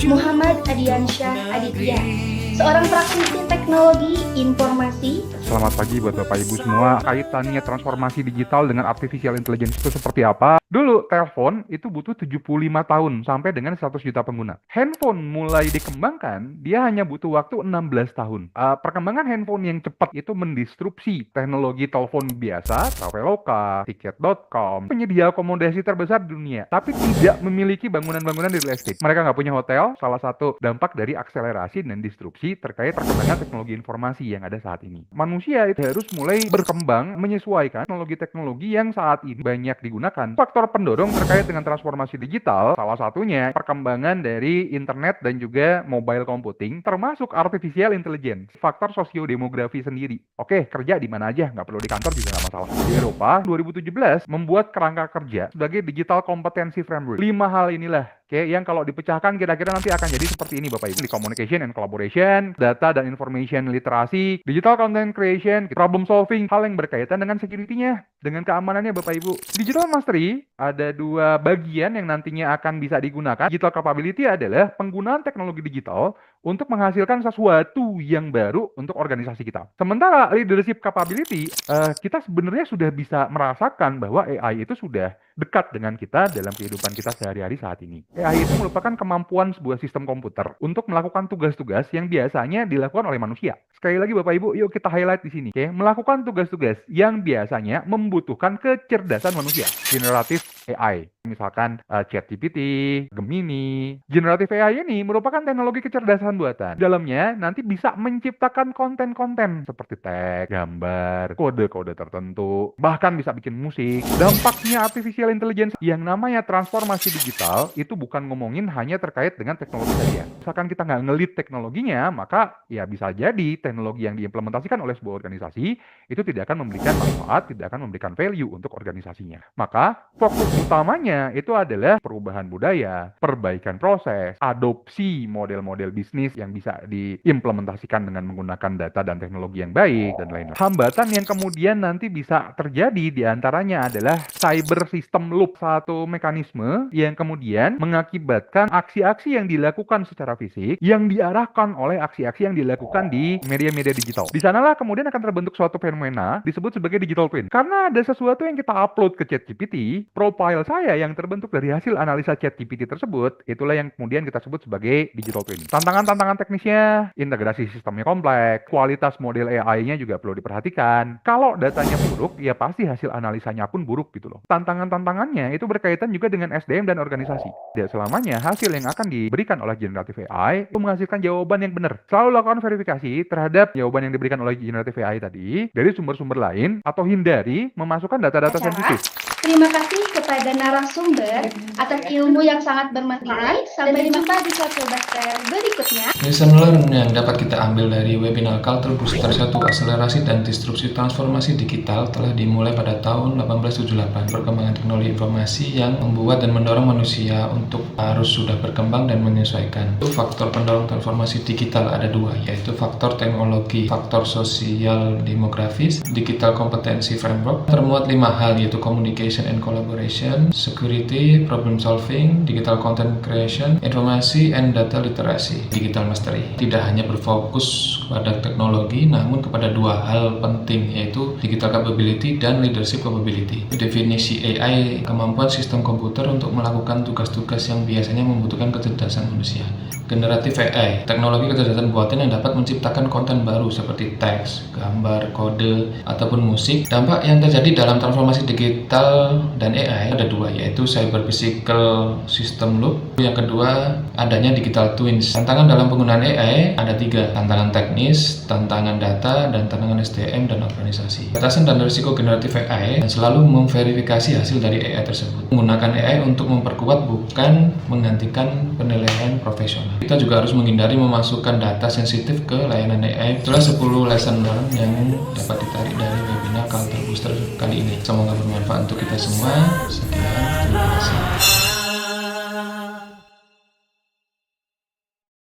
Muhammad Adiansyah Aditya, seorang praktisi teknologi informasi. Selamat pagi buat Bapak Ibu semua. Kaitannya transformasi digital dengan artificial intelligence itu seperti apa? Dulu telepon itu butuh 75 tahun sampai dengan 100 juta pengguna. Handphone mulai dikembangkan, dia hanya butuh waktu 16 tahun. Perkembangan handphone yang cepat itu mendisrupsi teknologi telepon biasa, Traveloka, Tiket.com, penyedia akomodasi terbesar di dunia, tapi tidak memiliki bangunan-bangunan di real estate. Mereka nggak punya hotel, salah satu dampak dari akselerasi dan disrupsi terkait perkembangan teknologi informasi yang ada saat ini. Manusia itu harus mulai berkembang menyesuaikan teknologi-teknologi yang saat ini banyak digunakan. Faktor pendorong terkait dengan transformasi digital, salah satunya perkembangan dari internet dan juga mobile computing, termasuk artificial intelligence. Faktor sosiodemografi sendiri. Oke, kerja di mana aja, nggak perlu di kantor juga nggak masalah. Di Eropa, 2017 membuat kerangka kerja sebagai digital competency framework. 5 hal inilah yang kalau dipecahkan kira-kira nanti akan jadi seperti ini Bapak Ibu. Di communication and collaboration, data dan information literasi, digital content creation, problem solving, hal yang berkaitan dengan security-nya, dengan keamanannya Bapak Ibu. Digital mastery, ada 2 bagian yang nantinya akan bisa digunakan. Digital capability adalah penggunaan teknologi digital untuk menghasilkan sesuatu yang baru untuk organisasi kita. Sementara leadership capability, kita sebenarnya sudah bisa merasakan bahwa AI itu sudah dekat dengan kita dalam kehidupan kita sehari-hari saat ini. AI itu merupakan kemampuan sebuah sistem komputer untuk melakukan tugas-tugas yang biasanya dilakukan oleh manusia. Sekali lagi Bapak Ibu, yuk kita highlight di sini. Melakukan tugas-tugas yang biasanya membutuhkan kecerdasan manusia. Generative AI. Misalkan ChatGPT, Gemini. Generative AI ini merupakan teknologi kecerdasan buatan. Dalamnya nanti bisa menciptakan konten-konten seperti teks, gambar, kode-kode tertentu, bahkan bisa bikin musik. Dampaknya artificial intelligence yang namanya transformasi digital itu bukan ngomongin hanya terkait dengan teknologi saja. Misalkan kita nggak ngelit teknologinya, maka ya bisa jadi teknologi yang diimplementasikan oleh sebuah organisasi itu tidak akan memberikan manfaat, tidak akan memberikan value untuk organisasinya. Maka fokus utamanya itu adalah perubahan budaya, perbaikan proses, adopsi model-model bisnis yang bisa diimplementasikan dengan menggunakan data dan teknologi yang baik, dan lain-lain. Hambatan yang kemudian nanti bisa terjadi diantaranya adalah cyber system loop, satu mekanisme yang kemudian mengakibatkan aksi-aksi yang dilakukan secara fisik yang diarahkan oleh aksi-aksi yang dilakukan di media-media digital. Di sanalah kemudian akan terbentuk suatu fenomena disebut sebagai digital twin. Karena ada sesuatu yang kita upload ke ChatGPT, profile saya yang terbentuk dari hasil analisa ChatGPT tersebut, itulah yang kemudian kita sebut sebagai digital twin. Tantangan-tantangan teknisnya, integrasi sistemnya kompleks, kualitas model AI-nya juga perlu diperhatikan. Kalau datanya buruk, ya pasti hasil analisanya pun buruk gitu loh. Tantangan-tantangannya itu berkaitan juga dengan SDM dan organisasi. Tidak selamanya hasil yang akan diberikan oleh generative AI itu menghasilkan jawaban yang benar. Selalu lakukan verifikasi terhadap jawaban yang diberikan oleh generative AI tadi dari sumber-sumber lain atau hindari memasukkan data-data sensitif. Terima kasih kepada narasumber atas ilmu yang sangat bermanfaat. Sampai jumpa di Sobatker berikutnya. Lesson learn yang dapat kita ambil dari webinar Culture Booster 1 Akselerasi dan Disrupsi Transformasi Digital telah dimulai pada tahun 1878. Perkembangan teknologi informasi yang membuat dan mendorong manusia untuk harus sudah berkembang dan menyesuaikan. Untuk faktor pendorong transformasi digital ada 2, yaitu faktor teknologi, faktor sosial demografis, digital kompetensi framework. Termuat 5 hal, yaitu communication and collaboration, security, problem solving, digital content creation, informasi and data literasi, digital mastery. Tidak hanya berfokus pada teknologi, namun kepada 2 hal penting, yaitu digital capability dan leadership capability. Definisi AI, kemampuan sistem komputer untuk melakukan tugas-tugas yang biasanya membutuhkan kecerdasan manusia. Generative AI, teknologi kecerdasan buatan yang dapat menciptakan konten baru seperti teks, gambar, kode, ataupun musik. Dampak yang terjadi dalam transformasi digital dan AI ada 2, yaitu cyber physical system loop. Yang kedua, adanya digital twins. Tantangan dalam penggunaan AI ada 3, tantangan teknis, tantangan data, dan tantangan SDM dan organisasi. Batasan dan risiko generative AI dan selalu memverifikasi hasil dari AI tersebut. Menggunakan AI untuk memperkuat, bukan menggantikan penilaian profesional. Kita juga harus menghindari memasukkan data sensitif ke layanan AI. Itulah 10 lesson learn yang dapat ditarik dari webinar Culture Booster kali ini. Semoga bermanfaat untuk kita semua. Sekian, terima kasih.